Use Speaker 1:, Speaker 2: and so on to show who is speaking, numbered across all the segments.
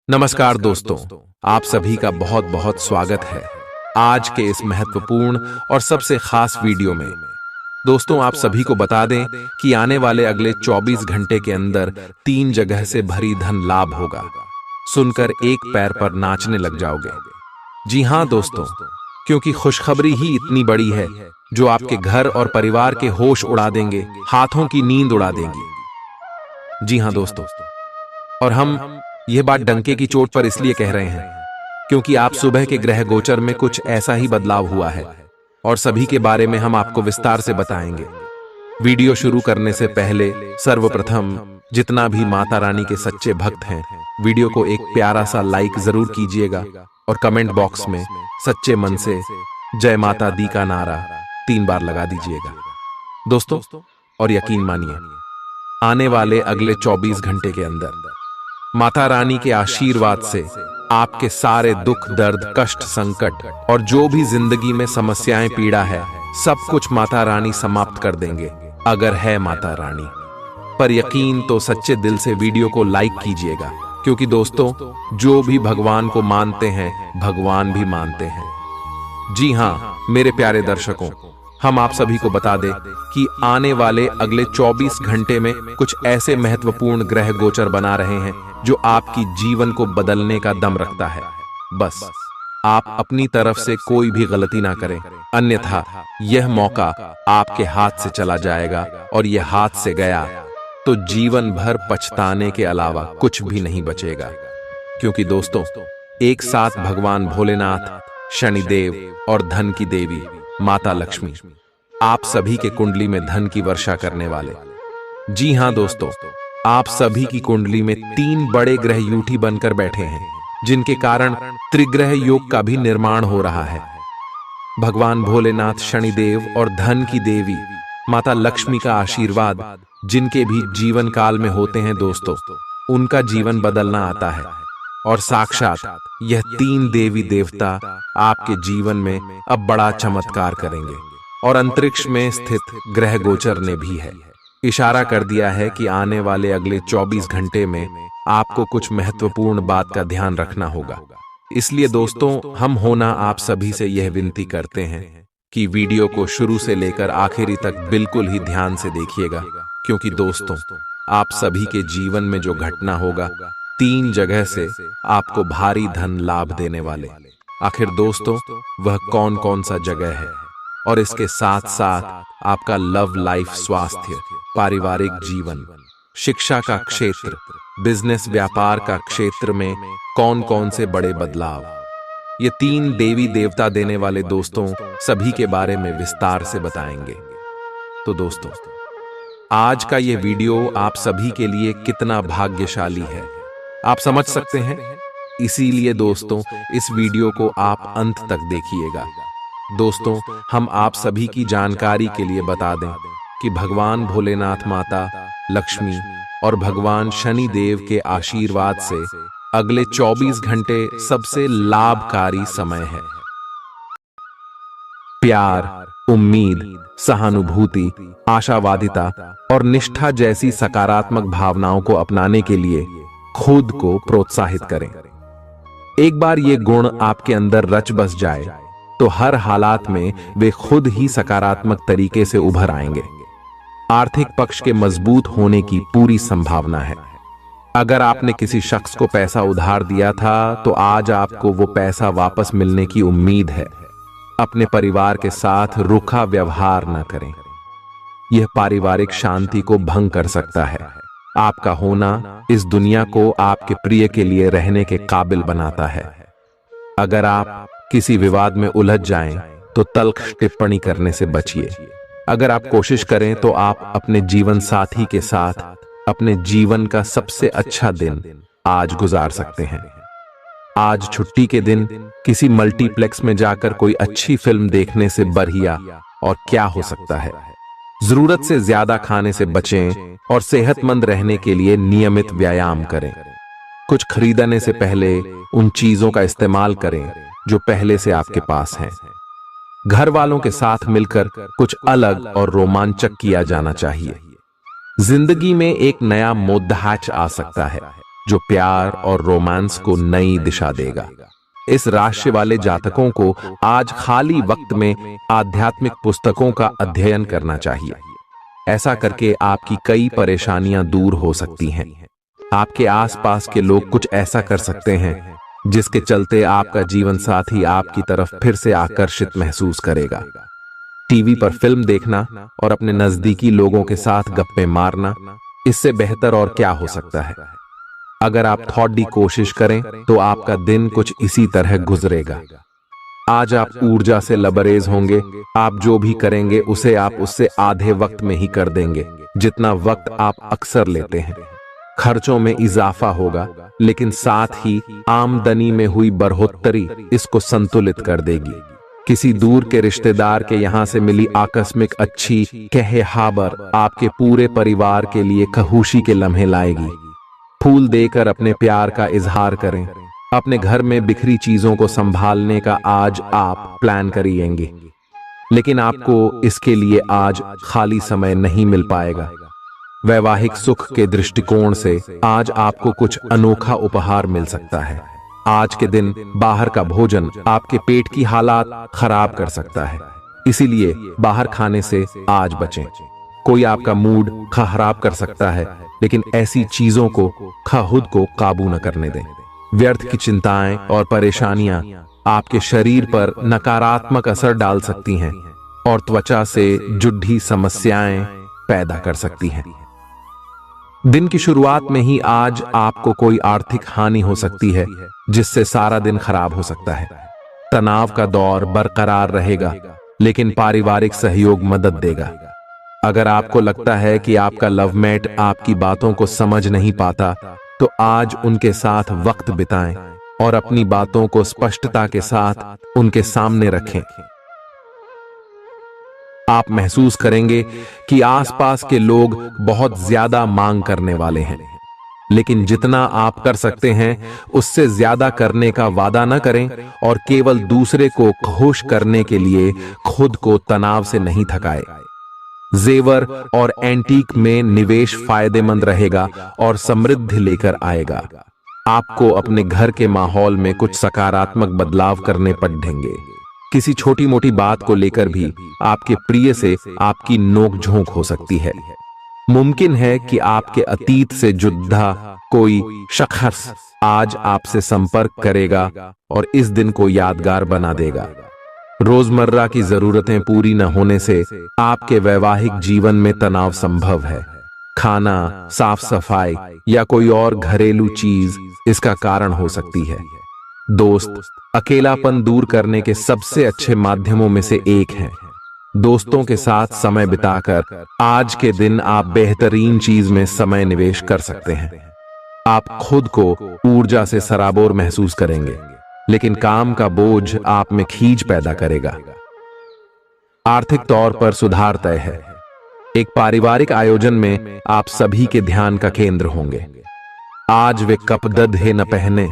Speaker 1: नमस्कार दोस्तों, आप सभी का बहुत बहुत स्वागत है आज के इस महत्वपूर्ण और सबसे खास वीडियो में। दोस्तों, आप सभी को बता दें कि आने वाले अगले 24 घंटे के अंदर 3 जगह से भरी धन लाभ होगा। सुनकर एक पैर पर नाचने लग जाओगे। जी हां दोस्तों, क्योंकि खुशखबरी ही इतनी बड़ी है जो आपके घर और परिवार के होश उड़ा देंगे, हाथों की नींद उड़ा देंगी। जी हां दोस्तों, और हम यह बात डंके की चोट पर इसलिए कह रहे हैं क्योंकि आप सुबह के ग्रह गोचर में कुछ ऐसा ही बदलाव हुआ है और सभी के बारे में हम आपको विस्तार से बताएंगे। वीडियो शुरू करने से पहले सर्वप्रथम जितना भी माता रानी के सच्चे भक्त हैं, वीडियो को एक प्यारा सा लाइक जरूर कीजिएगा और कमेंट बॉक्स में सच्चे मन से जय माता दी का नारा 3 बार लगा दीजिएगा दोस्तों। और यकीन मानिए, आने वाले अगले 24 घंटे के अंदर माता रानी के आशीर्वाद से आपके सारे दुख दर्द कष्ट संकट और जो भी जिंदगी में समस्याएं पीड़ा है, सब कुछ माता रानी समाप्त कर देंगे अगर है माता रानी पर यकीन तो सच्चे दिल से वीडियो को लाइक कीजिएगा, क्योंकि दोस्तों जो भी भगवान को मानते हैं भगवान भी मानते हैं। जी हां मेरे प्यारे दर्शकों, हम आप सभी को बता दें कि आने वाले अगले 24 घंटे में कुछ ऐसे महत्वपूर्ण ग्रह गोचर बना रहे हैं जो आपकी जीवन को बदलने का दम रखता है। बस आप अपनी तरफ से कोई भी गलती ना करें, अन्यथा यह मौका आपके हाथ से चला जाएगा और यह हाथ से गया तो जीवन भर पछताने के अलावा कुछ भी नहीं बचेगा। क्योंकि दोस्तों एक साथ भगवान भोलेनाथ, शनिदेव और धन की देवी माता लक्ष्मी आप सभी के कुंडली में धन की वर्षा करने वाले। जी हां दोस्तों, आप सभी की कुंडली में 3 बड़े ग्रह यूठी बनकर बैठे हैं, जिनके कारण त्रिग्रह योग का भी निर्माण हो रहा है। भगवान भोलेनाथ, शनिदेव और धन की देवी माता लक्ष्मी का आशीर्वाद जिनके भी जीवन काल में होते हैं दोस्तों, उनका जीवन बदलना आता है और साक्षात यह 3 देवी देवता आपके जीवन में अब बड़ा चमत्कार करेंगे। और अंतरिक्ष में स्थित ग्रह गोचर ने भी है इशारा कर दिया है कि आने वाले अगले 24 घंटे में आपको कुछ महत्वपूर्ण बात का ध्यान रखना होगा। इसलिए दोस्तों हम होना आप सभी से यह विनती करते हैं कि वीडियो को शुरू से लेकर आखिरी तक बिल्कुल ही ध्यान से देखिएगा, क्योंकि दोस्तों आप सभी के जीवन में जो घटना होगा 3 जगह से आपको भारी धन लाभ देने वाले। आखिर दोस्तों वह कौन कौन सा जगह है और इसके साथ साथ आपका लव लाइफ, स्वास्थ्य, पारिवारिक जीवन, शिक्षा का क्षेत्र, बिजनेस व्यापार का क्षेत्र में कौन कौन से बड़े बदलाव, ये 3 देवी देवता देने वाले दोस्तों सभी के बारे में विस्तार से बताएंगे। तो दोस्तों आज का ये वीडियो आप सभी के लिए कितना भाग्यशाली है आप समझ सकते हैं। इसीलिए दोस्तों इस वीडियो को आप अंत तक देखिएगा। दोस्तों हम आप सभी की जानकारी के लिए बता दें कि भगवान भोलेनाथ, माता लक्ष्मी और भगवान शनि देव के आशीर्वाद से अगले 24 घंटे सबसे लाभकारी समय है। प्यार, उम्मीद, सहानुभूति, आशावादिता और निष्ठा जैसी सकारात्मक भावनाओं को अपनाने के लिए खुद को प्रोत्साहित करें। एक बार ये गुण आपके अंदर रच बस जाए तो हर हालात में वे खुद ही सकारात्मक तरीके से उभर आएंगे। आर्थिक पक्ष के मजबूत होने की पूरी संभावना है। अगर आपने किसी शख्स को पैसा उधार दिया था तो आज आपको वो पैसा वापस मिलने की उम्मीद है। अपने परिवार के साथ रूखा व्यवहार न करें, यह पारिवारिक शांति को भंग कर सकता है। आपका होना इस दुनिया को आपके प्रिय के लिए रहने के काबिल बनाता है। अगर आप किसी विवाद में उलझ जाएं तो तल्ख टिप्पणी करने से बचिए। अगर आप कोशिश करें तो आप अपने जीवन साथी के साथ अपने जीवन का सबसे अच्छा दिन आज गुजार सकते हैं। आज छुट्टी के दिन किसी मल्टीप्लेक्स में जाकर कोई अच्छी फिल्म देखने से बढ़िया और क्या हो सकता है। जरूरत से ज्यादा खाने से बचें और सेहतमंद रहने के लिए नियमित व्यायाम करें। कुछ खरीदने से पहले उन चीजों का इस्तेमाल करें जो पहले से आपके पास हैं। घर वालों के साथ मिलकर कुछ अलग और रोमांचक किया जाना चाहिए। जिंदगी में एक नया मोद्दाच आ सकता है। जो प्यार और रोमांस को नई दिशा देगा। इस राशि वाले जातकों को आज खाली वक्त में आध्यात्मिक पुस्तकों का अध्ययन करना चाहिए। ऐसा करके आपकी कई परेशानियां दूर हो सकती हैं। आपके आसपास के लोग कुछ ऐसा कर सकते हैं जिसके चलते आपका जीवन साथी आपकी तरफ फिर से आकर्षित महसूस करेगा। टीवी पर फिल्म देखना और अपने नजदीकी लोगों के साथ गप्पे मारना, इससे बेहतर और क्या हो सकता है। अगर आप थोड़ी कोशिश करें तो आपका दिन कुछ इसी तरह गुजरेगा। आज आप ऊर्जा से लबरेज होंगे। आप जो भी करेंगे उसे आप उससे आधे वक्त में ही कर देंगे जितना वक्त आप अक्सर लेते हैं। खर्चों में इजाफा होगा, लेकिन साथ ही आमदनी में हुई बढ़ोतरी इसको संतुलित कर देगी। किसी दूर के रिश्तेदार के यहां से मिली आकस्मिक अच्छी खबर आपके पूरे परिवार के लिए खुशी के लम्हे लाएगी। फूल देकर अपने प्यार का इजहार करें। अपने घर में बिखरी चीजों को संभालने का आज आप प्लान करिएंगे, लेकिन आपको इसके लिए आज खाली समय नहीं मिल पाएगा। वैवाहिक सुख के दृष्टिकोण से आज आपको कुछ अनोखा उपहार मिल सकता है। आज के दिन बाहर का भोजन आपके पेट की हालात खराब कर सकता है, इसीलिए बाहर खाने से आज बचें। कोई आपका मूड खराब कर सकता है, लेकिन ऐसी चीजों को खुद को काबू न करने दें। व्यर्थ की चिंताएं और परेशानियां आपके शरीर पर नकारात्मक असर डाल सकती हैं और त्वचा से जुड़ी समस्याएं पैदा कर सकती हैं। दिन की शुरुआत में ही आज आपको कोई आर्थिक हानि हो सकती है, जिससे सारा दिन खराब हो सकता है। तनाव का दौर बरकरार रहेगा, लेकिन पारिवारिक सहयोग मदद देगा। अगर आपको लगता है कि आपका लवमेट आपकी बातों को समझ नहीं पाता, तो आज उनके साथ वक्त बिताएं और अपनी बातों को स्पष्टता के साथ उनके सामने रखें। आप महसूस करेंगे कि आसपास के लोग बहुत ज्यादा मांग करने वाले हैं, लेकिन जितना आप कर सकते हैं उससे ज्यादा करने का वादा न करें और केवल दूसरे को खुश करने के लिए खुद को तनाव से नहीं थकाए। जेवर और एंटीक में निवेश फायदेमंद रहेगा और समृद्धि लेकर आएगा। आपको अपने घर के माहौल में कुछ सकारात्मक बदलाव करने पड़ेंगे। किसी छोटी मोटी बात को लेकर भी आपके प्रिय से आपकी नोकझोंक हो सकती है। मुमकिन है कि आपके अतीत से जुड़ा कोई शख्स आज आपसे संपर्क करेगा और इस दिन को यादगार बना देगा। रोजमर्रा की जरूरतें पूरी न होने से आपके वैवाहिक जीवन में तनाव संभव है। खाना, साफ सफाई या कोई और घरेलू चीज इसका कारण हो सकती है। दोस्त अकेलापन दूर करने के सबसे अच्छे माध्यमों में से एक है। दोस्तों के साथ समय बिताकर आज के दिन आप बेहतरीन चीज में समय निवेश कर सकते हैं। आप खुद को ऊर्जा से सराबोर महसूस करेंगे, लेकिन काम का बोझ आप में खींच पैदा करेगा। आर्थिक तौर पर सुधार तय है। एक पारिवारिक आयोजन में आप सभी के ध्यान का केंद्र होंगे। आज वे कपड़े न पहने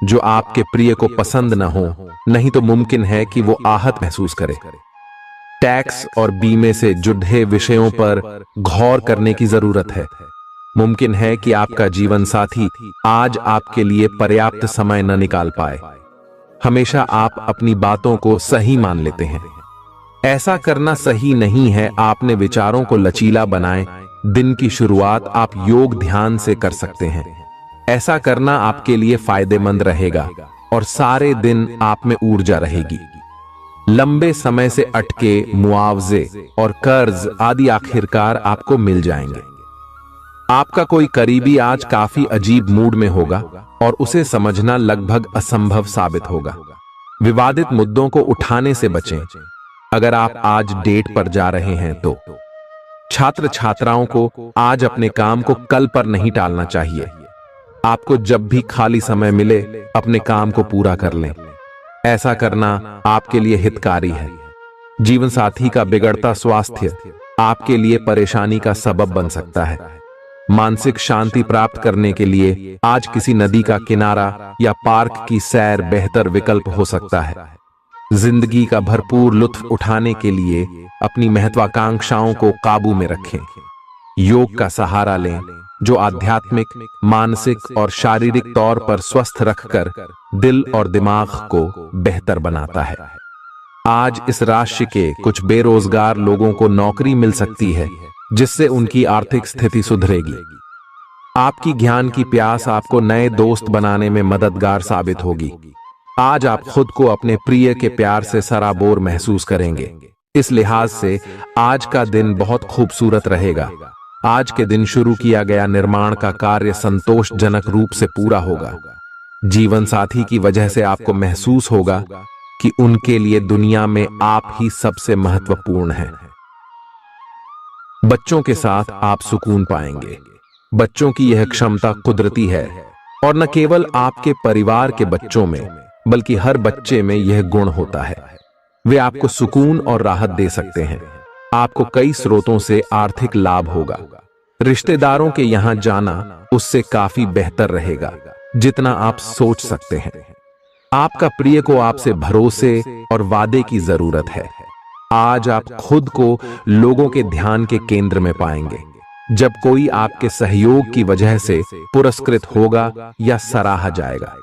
Speaker 1: जो आपके प्रिय को पसंद न हो, नहीं तो मुमकिन है कि वो आहत महसूस करे। टैक्स और बीमे से जुड़े विषयों पर गौर करने की जरूरत है। मुमकिन है कि आपका जीवन साथी आज आपके लिए पर्याप्त समय न निकाल पाए। हमेशा आप अपनी बातों को सही मान लेते हैं। ऐसा करना सही नहीं है। आपने विचारों को लचीला बनाएं। दिन की शुरुआत आप योग ध्यान से कर सकते हैं। ऐसा करना आपके लिए फायदेमंद रहेगा और सारे दिन आप में ऊर्जा रहेगी। लंबे समय से अटके मुआवजे और कर्ज आदि आखिरकार आपको मिल जाएंगे। आपका कोई करीबी आज काफी अजीब मूड में होगा और उसे समझना लगभग असंभव साबित होगा। विवादित मुद्दों को उठाने से बचें। अगर आप आज डेट पर जा रहे हैं तो छात्र छात्राओं को आज अपने काम को कल पर नहीं टालना चाहिए। आपको जब भी खाली समय मिले अपने काम को पूरा कर लें। ऐसा करना आपके लिए हितकारी है। जीवन साथी का बिगड़ता स्वास्थ्य आपके लिए परेशानी का सबब बन सकता है। मानसिक शांति प्राप्त करने के लिए आज किसी नदी का किनारा या पार्क की सैर बेहतर विकल्प हो सकता है। जिंदगी का भरपूर लुत्फ उठाने के लिए अपनी महत्वाकांक्षाओं को काबू में रखें। योग का सहारा लें जो आध्यात्मिक, मानसिक और शारीरिक तौर पर स्वस्थ रखकर दिल और दिमाग को बेहतर बनाता है। आज इस राशि के कुछ बेरोजगार लोगों को नौकरी मिल सकती है, जिससे उनकी आर्थिक स्थिति सुधरेगी। आपकी ज्ञान की प्यास आपको नए दोस्त बनाने में मददगार साबित होगी। आज आप खुद को अपने प्रिय के प्यार से सराबोर महसूस करेंगे। इस लिहाज से आज का दिन बहुत खूबसूरत रहेगा। आज के दिन शुरू किया गया निर्माण का कार्य संतोषजनक रूप से पूरा होगा। जीवन साथी की वजह से आपको महसूस होगा कि उनके लिए दुनिया में आप ही सबसे महत्वपूर्ण हैं। बच्चों के साथ आप सुकून पाएंगे। बच्चों की यह क्षमता कुदरती है और न केवल आपके परिवार के बच्चों में बल्कि हर बच्चे में यह गुण होता है। वे आपको सुकून और राहत दे सकते हैं। आपको कई स्रोतों से आर्थिक लाभ होगा। रिश्तेदारों के यहां जाना उससे काफी बेहतर रहेगा जितना आप सोच सकते हैं। आपका प्रिय को आपसे भरोसे और वादे की जरूरत है। आज आप खुद को लोगों के ध्यान के केंद्र में पाएंगे। जब कोई आपके सहयोग की वजह से पुरस्कृत होगा या सराहा जाएगा।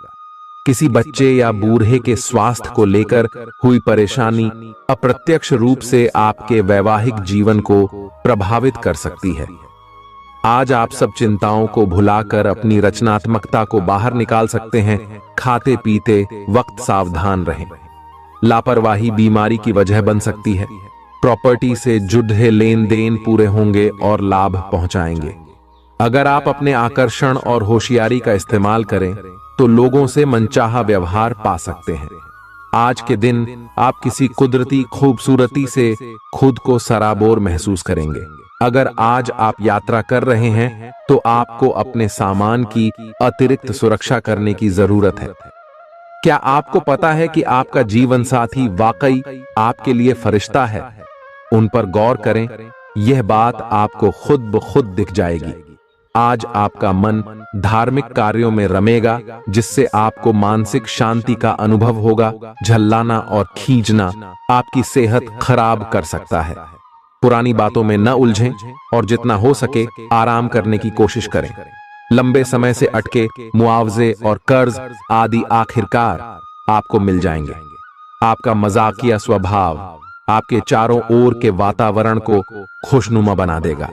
Speaker 1: किसी बच्चे या बूढ़े के स्वास्थ्य को लेकर हुई परेशानी अप्रत्यक्ष रूप से आपके वैवाहिक जीवन को प्रभावित कर सकती है। आज आप सब चिंताओं को भुलाकर अपनी रचनात्मकता को बाहर निकाल सकते हैं। खाते पीते वक्त सावधान रहें। लापरवाही बीमारी की वजह बन सकती है। प्रॉपर्टी से जुड़े लेन देन पूरे होंगे और लाभ पहुंचाएंगे। अगर आप अपने आकर्षण और होशियारी का इस्तेमाल करें तो लोगों से मनचाहा व्यवहार पा सकते हैं। आज के दिन आप किसी कुदरती खूबसूरती से खुद को सराबोर महसूस करेंगे। अगर आज आप यात्रा कर रहे हैं तो आपको अपने सामान की अतिरिक्त सुरक्षा करने की जरूरत है। क्या आपको पता है कि आपका जीवन साथी वाकई आपके लिए फरिश्ता है? उन पर गौर करें। यह बात आपको खुद ब खुद दिख जाएगी। आज आपका मन धार्मिक कार्यों में रमेगा, जिससे आपको मानसिक शांति का अनुभव होगा। झल्लाना और खींचना आपकी सेहत खराब कर सकता है। पुरानी बातों में न उलझें और जितना हो सके आराम करने की कोशिश करें। लंबे समय से अटके मुआवजे और कर्ज आदि आखिरकार आपको मिल जाएंगे। आपका मजाकिया स्वभाव आपके चारों ओर के वातावरण को खुशनुमा बना देगा।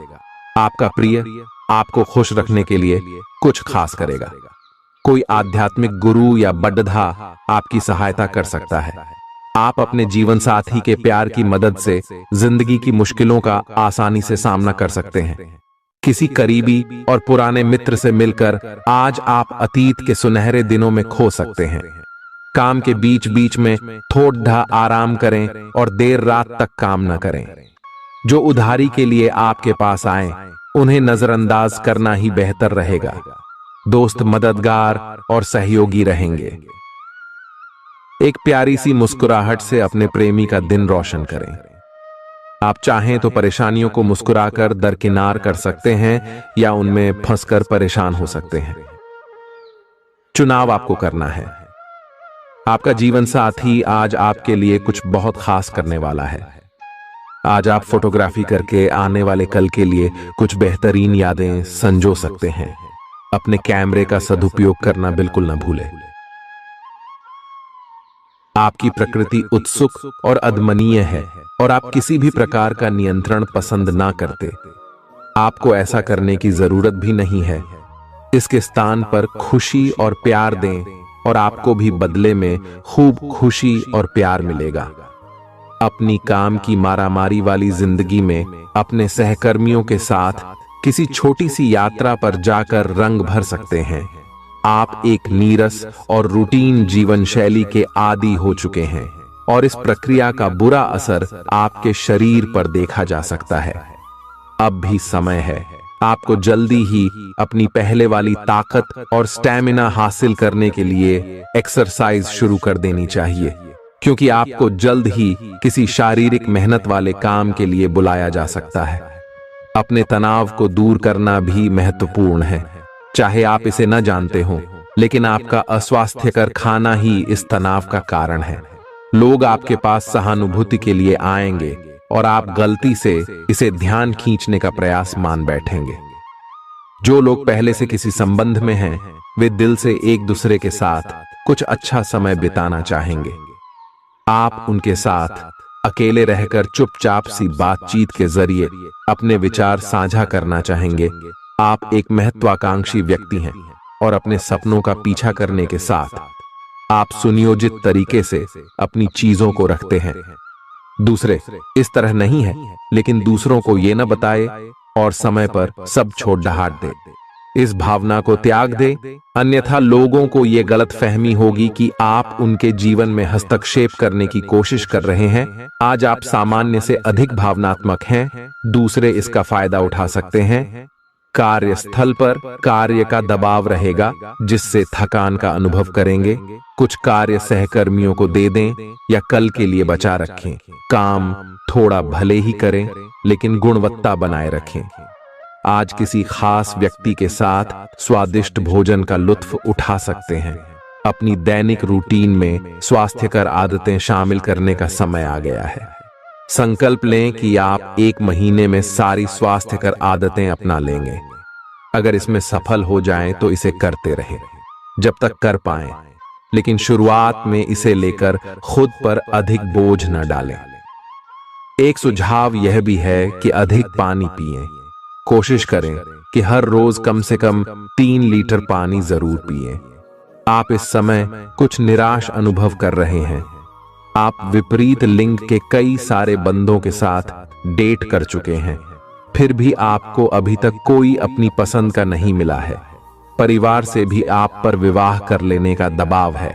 Speaker 1: आपका प्रिय आपको खुश रखने के लिए कुछ खास करेगा। कोई आध्यात्मिक गुरु या बड्ढा आपकी सहायता कर सकता है। आप अपने जीवन साथी के प्यार की मदद से जिंदगी की मुश्किलों का आसानी से सामना कर सकते हैं। किसी करीबी और पुराने मित्र से मिलकर आज आप अतीत के सुनहरे दिनों में खो सकते हैं। काम के बीच बीच में थोड़ा आराम करें और देर रात तक काम न करें। जो उधारी के लिए आपके पास आए उन्हें नजरअंदाज करना ही बेहतर रहेगा। दोस्त मददगार और सहयोगी रहेंगे। एक प्यारी सी मुस्कुराहट से अपने प्रेमी का दिन रोशन करें। आप चाहें तो परेशानियों को मुस्कुराकर दरकिनार कर सकते हैं या उनमें फंसकर परेशान हो सकते हैं। चुनाव आपको करना है। आपका जीवन साथी आज आपके लिए कुछ बहुत खास करने वाला है। आज आप फोटोग्राफी करके आने वाले कल के लिए कुछ बेहतरीन यादें संजो सकते हैं। अपने कैमरे का सदुपयोग करना बिल्कुल न भूलें। आपकी प्रकृति उत्सुक और अदमनीय है और आप किसी भी प्रकार का नियंत्रण पसंद ना करते। आपको ऐसा करने की जरूरत भी नहीं है। इसके स्थान पर खुशी और प्यार दें और आपको भी बदले में खूब खुशी और प्यार मिलेगा। अपनी काम की मारामारी वाली जिंदगी में अपने सहकर्मियों के साथ किसी छोटी सी यात्रा पर जाकर रंग भर सकते हैं। आप एक नीरस और रूटीन जीवन शैली के आदी हो चुके हैं और इस प्रक्रिया का बुरा असर आपके शरीर पर देखा जा सकता है। अब भी समय है। आपको जल्दी ही अपनी पहले वाली ताकत और स्टैमिना हासिल करने के लिए एक्सरसाइज शुरू कर देनी चाहिए, क्योंकि आपको जल्द ही किसी शारीरिक मेहनत वाले काम के लिए बुलाया जा सकता है। अपने तनाव को दूर करना भी महत्वपूर्ण है। चाहे आप इसे न जानते हो, लेकिन आपका अस्वास्थ्यकर खाना ही इस तनाव का कारण है। लोग आपके पास सहानुभूति के लिए आएंगे और आप गलती से इसे ध्यान खींचने का प्रयास मान बैठेंगे। जो लोग पहले से किसी संबंध में हैं, वे दिल से एक दूसरे के साथ कुछ अच्छा समय बिताना चाहेंगे। आप उनके साथ अकेले रहकर चुपचाप सी बातचीत के जरिए अपने विचार साझा करना चाहेंगे। आप एक महत्वाकांक्षी व्यक्ति हैं और अपने सपनों का पीछा करने के साथ आप सुनियोजित तरीके से अपनी चीजों को रखते हैं। दूसरे इस तरह नहीं है, लेकिन दूसरों को ये न बताए और समय पर सब छोड़ ढाट दे। इस भावना को त्याग दे, अन्यथा लोगों को ये गलत फहमी होगी कि आप उनके जीवन में हस्तक्षेप करने की कोशिश कर रहे हैं। आज आप सामान्य से अधिक भावनात्मक हैं, दूसरे इसका फायदा उठा सकते हैं। कार्यस्थल पर कार्य का दबाव रहेगा, जिससे थकान का अनुभव करेंगे। कुछ कार्य सहकर्मियों को दे दें या कल के लिए बचा रखें। काम थोड़ा भले ही करें, लेकिन गुणवत्ता बनाए रखें। आज किसी खास व्यक्ति के साथ स्वादिष्ट भोजन का लुत्फ उठा सकते हैं। अपनी दैनिक रूटीन में स्वास्थ्यकर आदतें शामिल करने का समय आ गया है। संकल्प लें कि आप 1 महीने में सारी स्वास्थ्यकर आदतें अपना लेंगे। अगर इसमें सफल हो जाएं तो इसे करते रहें जब तक कर पाएं, लेकिन शुरुआत में इसे लेकर खुद पर अधिक बोझ न डालें। एक सुझाव यह भी है कि अधिक पानी पिएं। कोशिश करें कि हर रोज कम से कम 3 लीटर पानी जरूर पिएं। आप इस समय कुछ निराश अनुभव कर रहे हैं। आप विपरीत लिंग के कई सारे बंदों के साथ डेट कर चुके हैं, फिर भी आपको अभी तक कोई अपनी पसंद का नहीं मिला है। परिवार से भी आप पर विवाह कर लेने का दबाव है।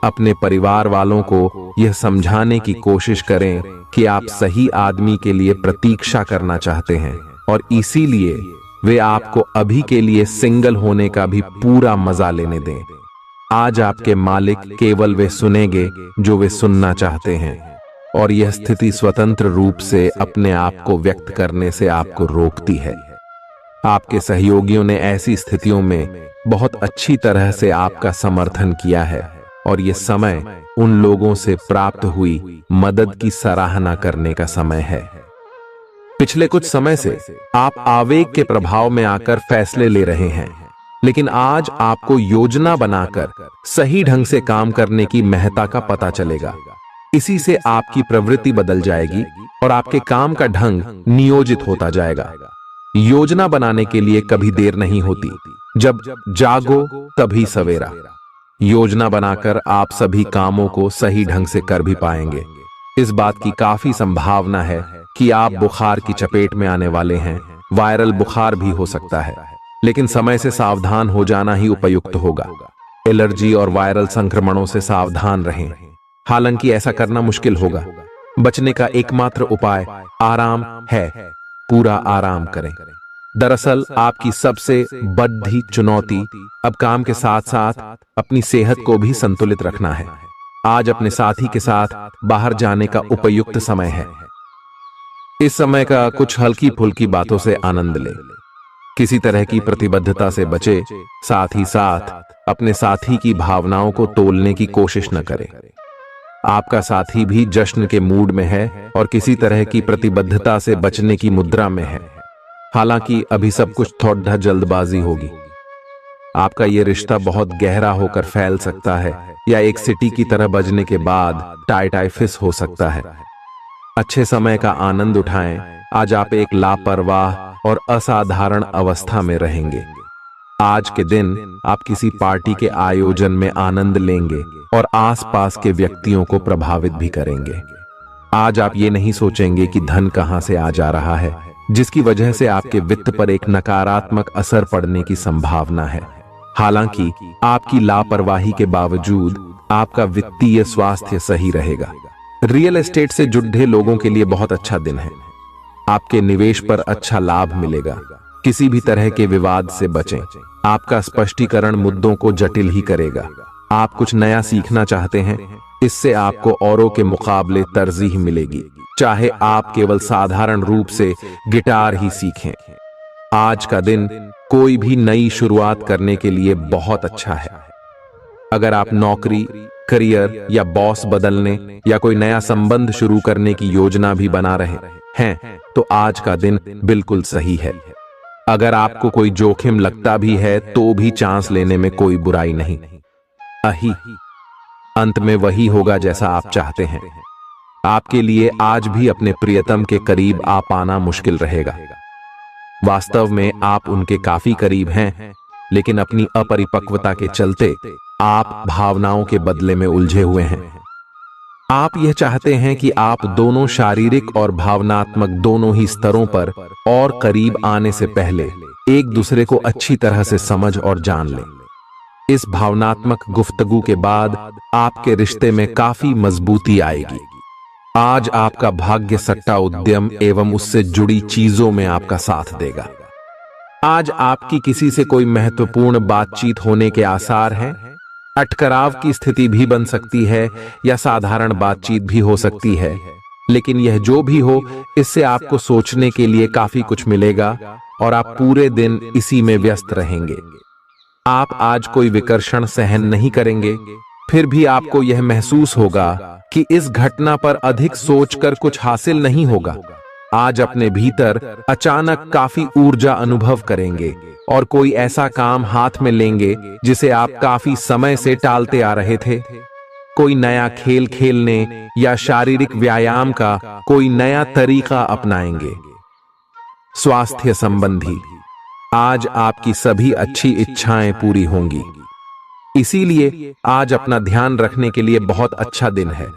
Speaker 1: अपने परिवार वालों को यह समझाने की कोशिश करें कि आप सही आदमी के लिए प्रतीक्षा करना चाहते हैं और इसीलिए वे आपको अभी के लिए सिंगल होने का भी पूरा मजा लेने दें। आज आपके मालिक केवल वे सुनेंगे जो वे सुनना चाहते हैं, और यह स्थिति स्वतंत्र रूप से अपने आप को व्यक्त करने से आपको रोकती है। आपके सहयोगियों ने ऐसी स्थितियों में बहुत अच्छी तरह से आपका समर्थन किया है, और यह समय उन लोगों से प्राप्त हुई मदद की सराहना करने का समय है। पिछले कुछ समय से आप आवेग के प्रभाव में आकर फैसले ले रहे हैं, लेकिन आज आपको योजना बनाकर सही ढंग से काम करने की महत्ता का पता चलेगा। इसी से आपकी प्रवृत्ति बदल जाएगी और आपके काम का ढंग नियोजित होता जाएगा। योजना बनाने के लिए कभी देर नहीं होती, जब जागो तभी सवेरा। योजना बनाकर आप सभी कामों को सही ढंग से कर भी पाएंगे। इस बात की काफी संभावना है कि आप बुखार की चपेट में आने वाले हैं। वायरल बुखार भी हो सकता है, लेकिन समय से सावधान हो जाना ही उपयुक्त होगा। एलर्जी और वायरल संक्रमणों से सावधान रहें। हालांकि ऐसा करना मुश्किल होगा। बचने का एकमात्र उपाय आराम है। पूरा आराम करें। दरअसल आपकी सबसे बड़ी चुनौती अब काम के साथ साथ अपनी सेहत को भी संतुलित रखना है। आज अपने साथी के साथ बाहर जाने का उपयुक्त समय है। इस समय का कुछ हल्की फुल्की बातों से आनंद ले। किसी तरह की प्रतिबद्धता से बचे, साथ ही साथ अपने साथी की भावनाओं को तोलने की कोशिश न करें। आपका साथी भी जश्न के मूड में है और किसी तरह की प्रतिबद्धता से बचने की मुद्रा में है। हालांकि अभी सब कुछ थोड़ा जल्दबाजी होगी। आपका यह रिश्ता बहुत गहरा होकर फैल सकता है, या एक सिटी की तरह बजने के बाद टाइफिस हो सकता है। अच्छे समय का आनंद उठाएं। आज आप एक लापरवाह और असाधारण अवस्था में रहेंगे। आज के दिन आप किसी पार्टी के आयोजन में आनंद लेंगे और आसपास के व्यक्तियों को प्रभावित भी करेंगे। आज आप ये नहीं सोचेंगे कि धन कहां से आ जा रहा है, जिसकी वजह से आपके वित्त पर एक नकारात्मक असर पड़ने की संभावना है। हालांकि आपकी लापरवाही के बावजूद आपका वित्तीय स्वास्थ्य सही रहेगा। रियल एस्टेट से जुड़े लोगों के लिए बहुत अच्छा दिन है। आपके निवेश पर अच्छा लाभ मिलेगा। किसी भी तरह के विवाद से बचें। आपका स्पष्टीकरण मुद्दों को जटिल ही करेगा। आप कुछ नया सीखना चाहते हैं, इससे आपको औरों के मुकाबले तरजीह मिलेगी, चाहे आप केवल साधारण रूप से गिटार ही सीखें। आज का दिन कोई भी नई शुरुआत करने के लिए बहुत अच्छा है। अगर आप नौकरी, करियर या बॉस बदलने या कोई नया संबंध शुरू करने की योजना भी बना रहे हैं, तो आज का दिन बिल्कुल सही है। अगर आपको कोई जोखिम लगता भी है तो भी चांस लेने में कोई बुराई नहीं। अही अंत में वही होगा जैसा आप चाहते हैं। आपके लिए आज भी अपने प्रियतम के करीब आ पाना मुश्किल रहेगा। वास्तव में आप उनके काफी करीब हैं, लेकिन अपनी अपरिपक्वता के चलते आप भावनाओं के बदले में उलझे हुए हैं। आप यह चाहते हैं कि आप दोनों शारीरिक और भावनात्मक दोनों ही स्तरों पर और करीब आने से पहले एक दूसरे को अच्छी तरह से समझ और जान लें। इस भावनात्मक गुफ्तगू के बाद आपके रिश्ते में काफी मजबूती आएगी। आज आपका भाग्य सट्टा उद्यम एवं उससे जुड़ी चीजों में आपका साथ देगा। आज आपकी किसी से कोई महत्वपूर्ण बातचीत होने के आसार हैं। अटकराव की स्थिति भी बन सकती है या साधारण बातचीत भी हो सकती है, लेकिन यह जो भी हो, इससे आपको सोचने के लिए काफी कुछ मिलेगा और आप पूरे दिन इसी में व्यस्त रहेंगे। आप आज कोई विकर्षण सहन नहीं करेंगे, फिर भी आपको यह महसूस होगा कि इस घटना पर अधिक सोचकर कुछ हासिल नहीं होगा। आज अपने भीतर अचानक काफी ऊर्जा अनुभव करेंगे और कोई ऐसा काम हाथ में लेंगे जिसे आप काफी समय से टालते आ रहे थे। कोई नया खेल खेलने या शारीरिक व्यायाम का कोई नया तरीका अपनाएंगे। स्वास्थ्य संबंधी आज आपकी सभी अच्छी इच्छाएं पूरी होंगी, इसीलिए आज अपना ध्यान रखने के लिए बहुत अच्छा दिन है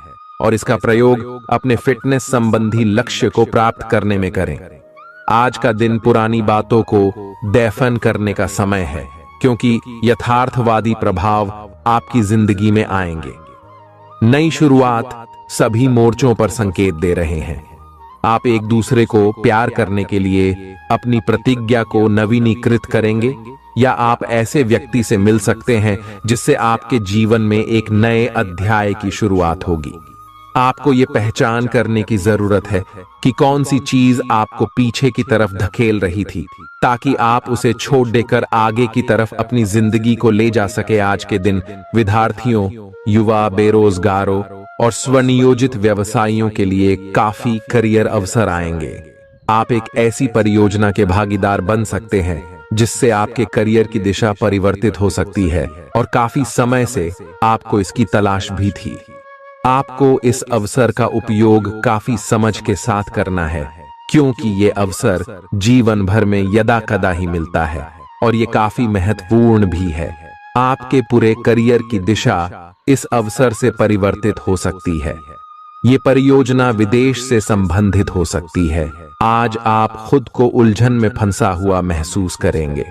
Speaker 1: और इसका प्रयोग अपने फिटनेस संबंधी लक्ष्य को प्राप्त करने में करें। आज का दिन पुरानी बातों को दफन करने का समय है, क्योंकि यथार्थवादी प्रभाव आपकी जिंदगी में आएंगे। नई शुरुआत सभी मोर्चों पर संकेत दे रहे हैं। आप एक दूसरे को प्यार करने के लिए अपनी प्रतिज्ञा को नवीनीकृत करेंगे, या आप ऐसे व्यक्ति से मिल सकते हैं जिससे आपके जीवन में एक नए अध्याय की शुरुआत होगी। आपको ये पहचान करने की जरूरत है कि कौन सी चीज आपको पीछे की तरफ धकेल रही थी, ताकि आप उसे छोड़ देकर आगे की तरफ अपनी जिंदगी को ले जा सके। आज के दिन विद्यार्थियों, युवा, बेरोजगारों और स्वनियोजित व्यवसायियों के लिए काफी करियर अवसर आएंगे। आप एक ऐसी परियोजना के भागीदार बन सकते हैं जिससे आपके करियर की दिशा परिवर्तित हो सकती है और काफी समय से आपको इसकी तलाश भी थी। आपको इस अवसर का उपयोग काफी समझ के साथ करना है, क्योंकि ये अवसर जीवन भर में यदा कदा ही मिलता है और ये काफी महत्वपूर्ण भी है। आपके पूरे करियर की दिशा इस अवसर से परिवर्तित हो सकती है। ये परियोजना विदेश से संबंधित हो सकती है। आज आप खुद को उलझन में फंसा हुआ महसूस करेंगे।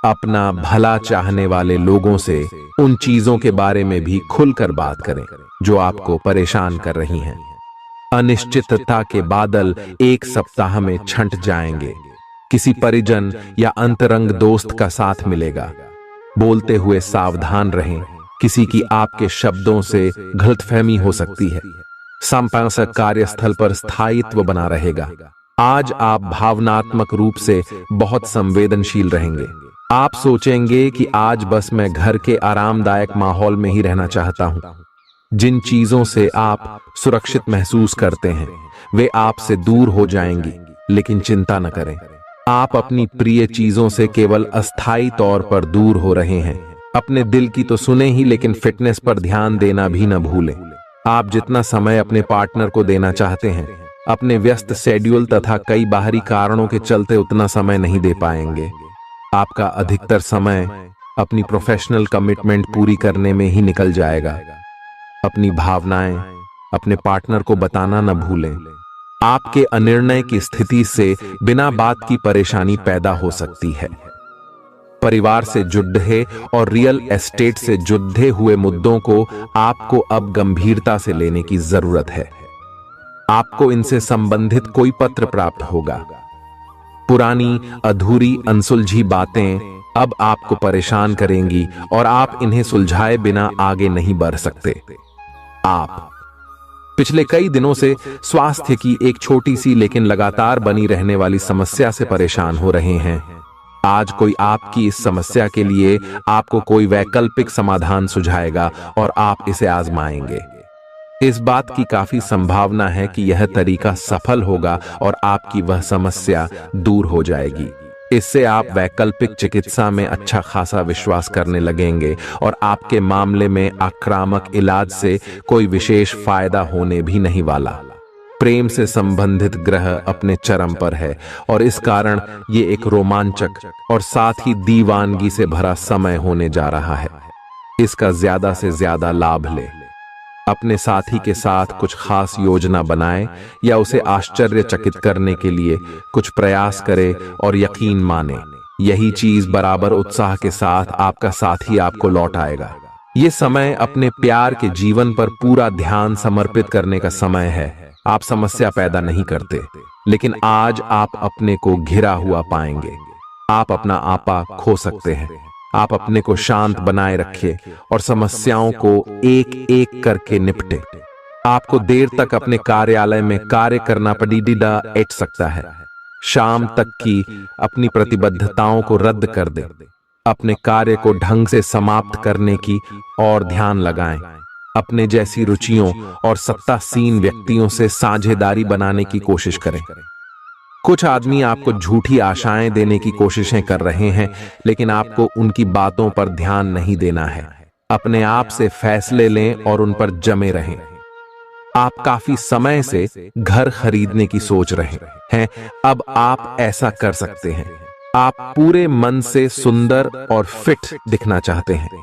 Speaker 1: अपना भला चाहने वाले लोगों से उन चीजों के बारे में भी खुलकर बात करें जो आपको परेशान कर रही हैं। अनिश्चितता के बादल एक सप्ताह में छंट जाएंगे। किसी परिजन या अंतरंग दोस्त का साथ मिलेगा। बोलते हुए सावधान रहें, किसी की आपके शब्दों से गलतफहमी हो सकती है। संपादक कार्यस्थल पर स्थायित्व बना रहेगा। आज आप भावनात्मक रूप से बहुत संवेदनशील रहेंगे। आप सोचेंगे कि आज बस मैं घर के आरामदायक माहौल में ही रहना चाहता हूं। जिन चीजों से आप सुरक्षित महसूस करते हैं वे आपसे दूर हो जाएंगी, लेकिन चिंता न करें, आप अपनी प्रिय चीजों से केवल अस्थायी तौर पर दूर हो रहे हैं। अपने दिल की तो सुने ही, लेकिन फिटनेस पर ध्यान देना भी न भूलें। आप जितना समय अपने पार्टनर को देना चाहते हैं, अपने व्यस्त शेड्यूल तथा कई बाहरी कारणों के चलते उतना समय नहीं दे पाएंगे। आपका अधिकतर समय अपनी प्रोफेशनल कमिटमेंट पूरी करने में ही निकल जाएगा। अपनी भावनाएं अपने पार्टनर को बताना न भूलें। आपके अनिर्णय की स्थिति से बिना बात की परेशानी पैदा हो सकती है। परिवार से जुड़े और रियल एस्टेट से जुड़े हुए मुद्दों को आपको अब गंभीरता से लेने की जरूरत है। आपको इनसे संबंधित कोई पत्र प्राप्त होगा। पुरानी अधूरी अनसुलझी बातें अब आपको परेशान करेंगी और आप इन्हें सुलझाए बिना आगे नहीं बढ़ सकते। आप पिछले कई दिनों से स्वास्थ्य की एक छोटी सी लेकिन लगातार बनी रहने वाली समस्या से परेशान हो रहे हैं। आज कोई आपकी इस समस्या के लिए आपको कोई वैकल्पिक समाधान सुझाएगा और आप इसे आजमाएंगे। इस बात की काफी संभावना है कि यह तरीका सफल होगा और आपकी वह समस्या दूर हो जाएगी। इससे आप वैकल्पिक चिकित्सा में अच्छा खासा विश्वास करने लगेंगे और आपके मामले में आक्रामक इलाज से कोई विशेष फायदा होने भी नहीं वाला। प्रेम से संबंधित ग्रह अपने चरम पर है और इस कारण ये एक रोमांचक और साथ ही दीवानगी से भरा समय होने जा रहा है। इसका ज्यादा से ज्यादा लाभ ले। अपने साथी के साथ कुछ खास योजना बनाएं या उसे आश्चर्यचकित करने के लिए कुछ प्रयास करें और यकीन माने यही चीज बराबर उत्साह के साथ आपका साथी आपको लौट आएगा। ये समय अपने प्यार के जीवन पर पूरा ध्यान समर्पित करने का समय है। आप समस्या पैदा नहीं करते, लेकिन आज आप अपने को घिरा हुआ पाएंगे। आप अपना आपा खो सकते हैं। आप अपने को शांत बनाए रखिए और समस्याओं को एक एक करके निपटे। आपको देर तक अपने कार्यालय में कार्य करना पड़ सकता है। शाम तक की अपनी प्रतिबद्धताओं को रद्द कर दे। अपने कार्य को ढंग से समाप्त करने की और ध्यान लगाएं। अपने जैसी रुचियों और सत्तासीन व्यक्तियों से साझेदारी बनाने की कोशिश करें। कुछ आदमी आपको झूठी आशाएं देने की कोशिशें कर रहे हैं, लेकिन आपको उनकी बातों पर ध्यान नहीं देना है। अपने आप से फैसले लें और उन पर जमे रहें। आप काफी समय से घर खरीदने की सोच रहे हैं, अब आप ऐसा कर सकते हैं। आप पूरे मन से सुंदर और फिट दिखना चाहते हैं।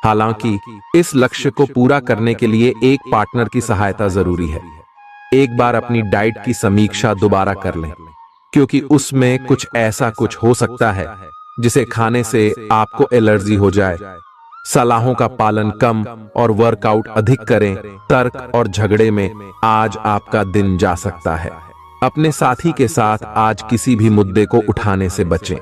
Speaker 1: हालांकि इस लक्ष्य को पूरा करने के लिए एक पार्टनर की सहायता जरूरी है। एक बार अपनी डाइट की समीक्षा दोबारा कर लें, क्योंकि उसमें कुछ ऐसा कुछ हो सकता है जिसे खाने से आपको एलर्जी हो जाए। सलाहों का पालन कम और वर्कआउट अधिक करें। तर्क और झगड़े में आज आपका दिन जा सकता है। अपने साथी के साथ आज किसी भी मुद्दे को उठाने से बचें।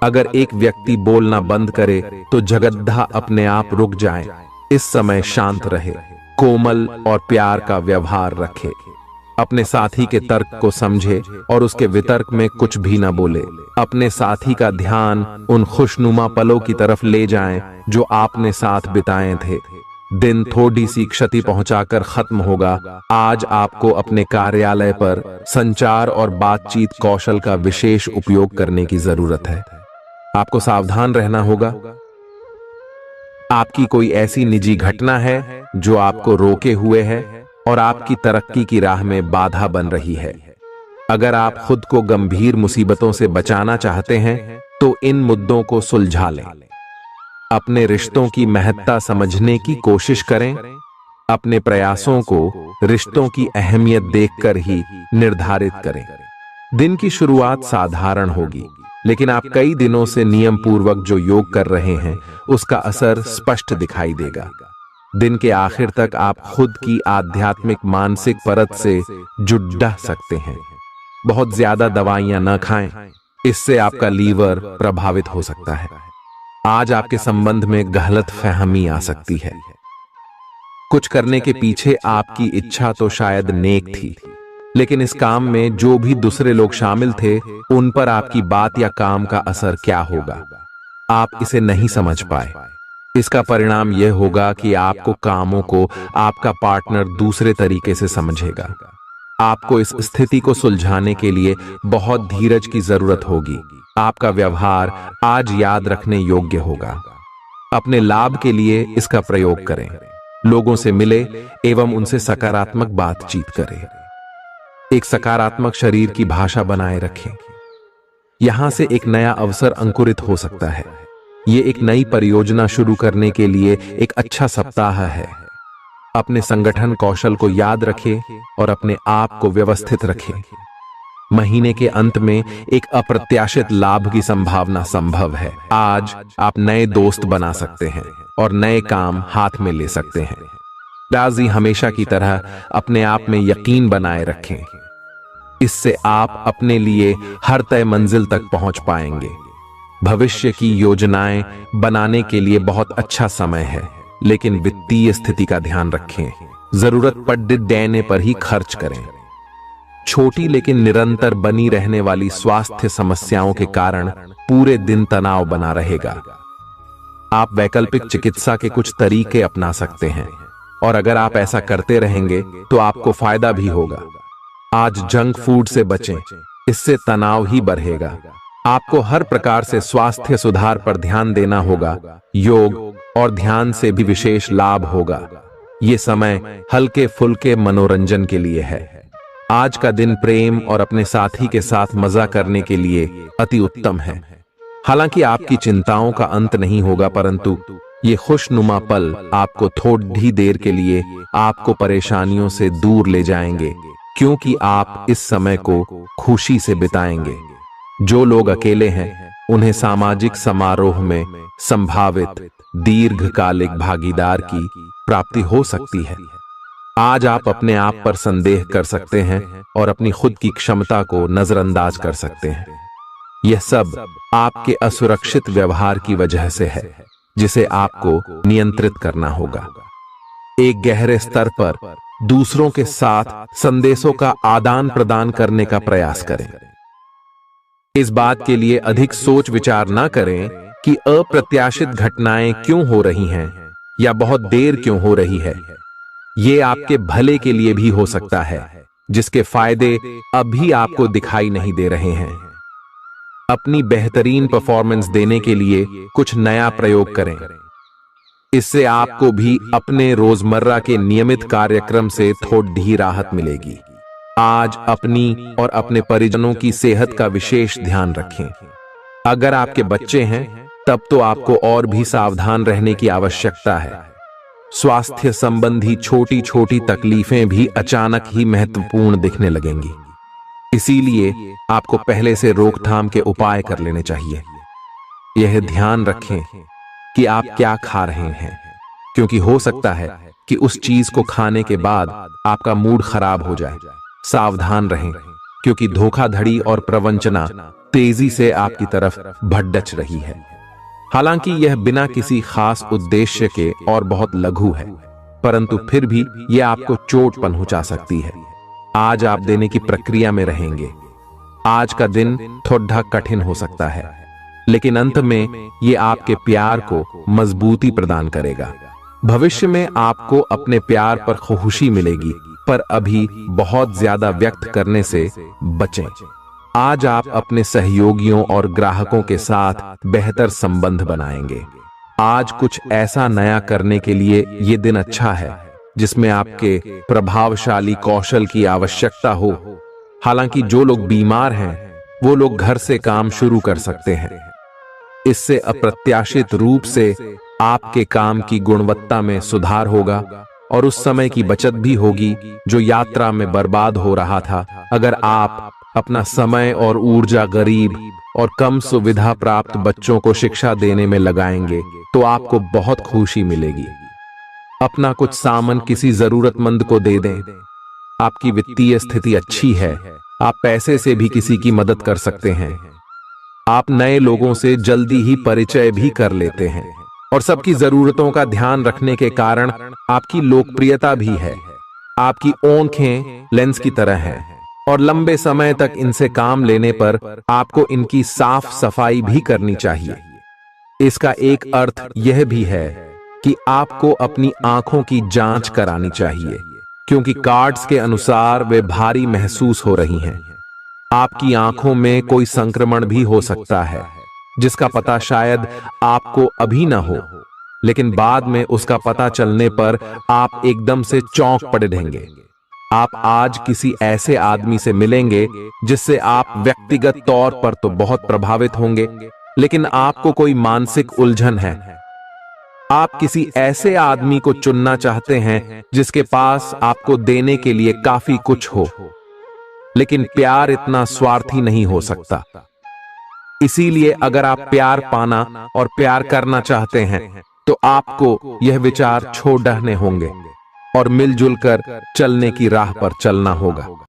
Speaker 1: अगर एक व्यक्ति बोलना बंद करे तो जगद्धा अपने आप रुक जाए। इस समय शांत रहे, कोमल और प्यार का व्यवहार रखे। अपने साथी के तर्क को समझे और उसके वितर्क में कुछ भी न बोले। अपने साथी का ध्यान उन खुशनुमा पलों की तरफ ले जाएं जो आपने साथ बिताए थे। दिन थोड़ी सी क्षति पहुंचाकर खत्म होगा। आज आपको अपने कार्यालय पर संचार और बातचीत कौशल का विशेष उपयोग करने की जरूरत है। आपको सावधान रहना होगा। आपकी कोई ऐसी निजी घटना है जो आपको रोके हुए है और आपकी तरक्की की राह में बाधा बन रही है। अगर आप खुद को गंभीर मुसीबतों से बचाना चाहते हैं तो इन मुद्दों को सुलझा लें। अपने रिश्तों की महत्ता समझने की कोशिश करें। अपने प्रयासों को रिश्तों की अहमियत देखकर ही निर्धारित करें। दिन की शुरुआत साधारण होगी, लेकिन आप कई दिनों से नियम पूर्वक जो योग कर रहे हैं उसका असर स्पष्ट दिखाई देगा। दिन के आखिर तक आप खुद की आध्यात्मिक मानसिक परत से जुड़ सकते हैं। बहुत ज्यादा दवाइयां न खाएं, इससे आपका लीवर प्रभावित हो सकता है। आज आपके संबंध में गलतफहमी आ सकती है। कुछ करने के पीछे आपकी इच्छा तो शायद नेक थी, लेकिन इस काम में जो भी दूसरे लोग शामिल थे उन पर आपकी बात या काम का असर क्या होगा, आप इसे नहीं समझ पाए। इसका परिणाम यह होगा कि आपको कामों को आपका पार्टनर दूसरे तरीके से समझेगा। आपको इस स्थिति को सुलझाने के लिए बहुत धीरज की जरूरत होगी। आपका व्यवहार आज याद रखने योग्य होगा। अपने लाभ के लिए इसका प्रयोग करें। लोगों से मिले एवं उनसे सकारात्मक बातचीत करें। एक सकारात्मक शरीर की भाषा बनाए रखें। यहां से एक नया अवसर अंकुरित हो सकता है। ये एक नई परियोजना शुरू करने के लिए एक अच्छा सप्ताह है। अपने संगठन कौशल को याद रखें और अपने आप को व्यवस्थित रखें। महीने के अंत में एक अप्रत्याशित लाभ की संभावना संभव है। आज आप नए दोस्त बना सकते हैं और नए काम हाथ में ले सकते हैं। राजी हमेशा की तरह अपने आप में यकीन बनाए रखें। इससे आप अपने लिए हर तय मंजिल तक पहुंच पाएंगे। भविष्य की योजनाएं बनाने के लिए बहुत अच्छा समय है, लेकिन वित्तीय स्थिति का ध्यान रखें। जरूरत पड़ने पर ही खर्च करें। छोटी लेकिन निरंतर बनी रहने वाली स्वास्थ्य समस्याओं के कारण पूरे दिन तनाव बना रहेगा। आप वैकल्पिक चिकित्सा के कुछ तरीके अपना सकते हैं और अगर आप ऐसा करते रहेंगे तो आपको फायदा भी होगा। आज जंक फूड से बचें, इससे तनाव ही बढ़ेगा। आपको हर प्रकार से स्वास्थ्य सुधार पर ध्यान देना होगा। योग और ध्यान से भी विशेष लाभ होगा। ये समय हल्के फुल्के मनोरंजन के लिए है। आज का दिन प्रेम और अपने साथी के साथ मजा करने के लिए अति उत्तम है। हालांकि आपकी चिंताओं का अंत नहीं होगा, परंतु ये खुशनुमा पल आपको थोड़ी देर के लिए आपको परेशानियों से दूर ले जाएंगे, क्योंकि आप इस समय को खुशी से बिताएंगे। जो लोग अकेले हैं उन्हें सामाजिक समारोह में संभावित दीर्घकालिक भागीदार की प्राप्ति हो सकती है। आज आप अपने आप पर संदेह कर सकते हैं और अपनी खुद की क्षमता को नजरअंदाज कर सकते हैं। यह सब आपके असुरक्षित व्यवहार की वजह से है, जिसे आपको नियंत्रित करना होगा। एक गहरे स्तर पर दूसरों के साथ संदेशों का आदान प्रदान करने का प्रयास करें। इस बात के लिए अधिक सोच विचार न करें कि अप्रत्याशित घटनाएं क्यों हो रही हैं या बहुत देर क्यों हो रही है। ये आपके भले के लिए भी हो सकता है, जिसके फायदे अभी आपको दिखाई नहीं दे रहे हैं। अपनी बेहतरीन परफॉर्मेंस देने के लिए कुछ नया प्रयोग करें। इससे आपको भी अपने रोजमर्रा के नियमित कार्यक्रम से थोड़ी राहत मिलेगी। आज अपनी और अपने परिजनों की सेहत का विशेष ध्यान रखें। अगर आपके बच्चे हैं तब तो आपको और भी सावधान रहने की आवश्यकता है। स्वास्थ्य संबंधी छोटी छोटी तकलीफें भी अचानक ही महत्वपूर्ण दिखने लगेंगी, इसीलिए आपको पहले से रोकथाम के उपाय कर लेने चाहिए। यह ध्यान रखें कि आप क्या खा रहे हैं, क्योंकि हो सकता है कि उस चीज को खाने के बाद आपका मूड खराब हो जाए। सावधान रहें, क्योंकि धोखाधड़ी और प्रवंचना तेजी से आपकी तरफ भड़क रही है। हालांकि यह बिना किसी खास उद्देश्य के और बहुत लघु है, परंतु फिर भी यह आपको चोट पहुंचा सकती है। आज आप देने की प्रक्रिया में रहेंगे। आज का दिन थोड़ा कठिन हो सकता है, लेकिन अंत में यह आपके प्यार को मजबूती प्रदान करेगा। भविष्य में आपको अपने प्यार पर खुशी मिलेगी, पर अभी बहुत ज्यादा व्यक्त करने से बचें। आज आप अपने सहयोगियों और ग्राहकों के साथ बेहतर संबंध बनाएंगे। आज कुछ ऐसा नया करने के लिए ये दिन अच्छा है जिसमें आपके प्रभावशाली कौशल की आवश्यकता हो। हालांकि जो लोग बीमार हैं वो लोग घर से काम शुरू कर सकते हैं। इससे अप्रत्याशित रूप से आपके काम की गुणवत्ता में सुधार होगा और उस समय की बचत भी होगी जो यात्रा में बर्बाद हो रहा था। अगर आप अपना समय और ऊर्जा गरीब और कम सुविधा प्राप्त बच्चों को शिक्षा देने में लगाएंगे तो आपको बहुत खुशी मिलेगी। अपना कुछ सामान किसी जरूरतमंद को दे दें। आपकी वित्तीय स्थिति अच्छी है, आप पैसे से भी किसी की मदद कर सकते हैं। आप नए लोगों से जल्दी ही परिचय भी कर लेते हैं और सबकी जरूरतों का ध्यान रखने के कारण आपकी लोकप्रियता भी है। आपकी आंखें लेंस की तरह हैं और लंबे समय तक इनसे काम लेने पर आपको इनकी साफ सफाई भी करनी चाहिए। इसका एक अर्थ यह भी है कि आपको अपनी आंखों की जांच करानी चाहिए, क्योंकि कार्ड्स के अनुसार वे भारी महसूस हो रही हैं। आपकी आंखों में कोई संक्रमण भी हो सकता है, जिसका पता शायद आपको अभी ना हो, लेकिन बाद में उसका पता चलने पर आप एकदम से चौंक पड़ेंगे। आप आज किसी ऐसे आदमी से मिलेंगे जिससे आप व्यक्तिगत तौर पर तो बहुत प्रभावित होंगे, लेकिन आपको कोई मानसिक उलझन है। आप किसी ऐसे आदमी को चुनना चाहते हैं जिसके पास आपको देने के लिए काफी कुछ हो, लेकिन प्यार इतना स्वार्थी नहीं हो सकता। इसीलिए अगर आप प्यार पाना और प्यार करना चाहते हैं तो आपको यह विचार छोड़ने होंगे और मिलजुल कर चलने की राह पर चलना होगा।